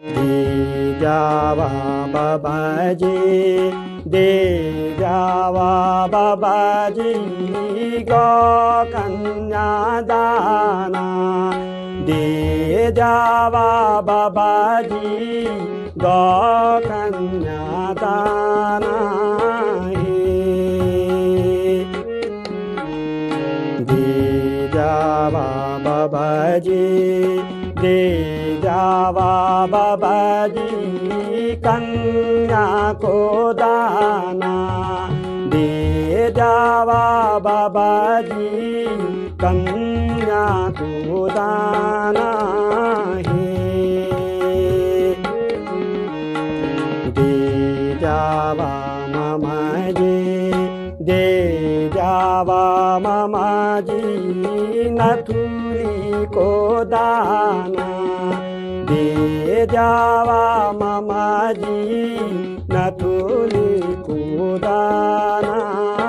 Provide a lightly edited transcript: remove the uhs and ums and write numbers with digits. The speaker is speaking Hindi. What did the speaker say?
दे जावा बाबाजी, दे जावा बाबाजी गो कन्यादाना। दे जावा बाबाजी गो कन्यादाना। दे जावा बाबाजी, दे जावा बाबाजी कन्या को दाना। दे जावा बाबाजी कन्या को दाना है। दे जावा मामाजी, दे जावा मामाजी नथुली को दाना। दे जावा मामाजी नथुली को दाना।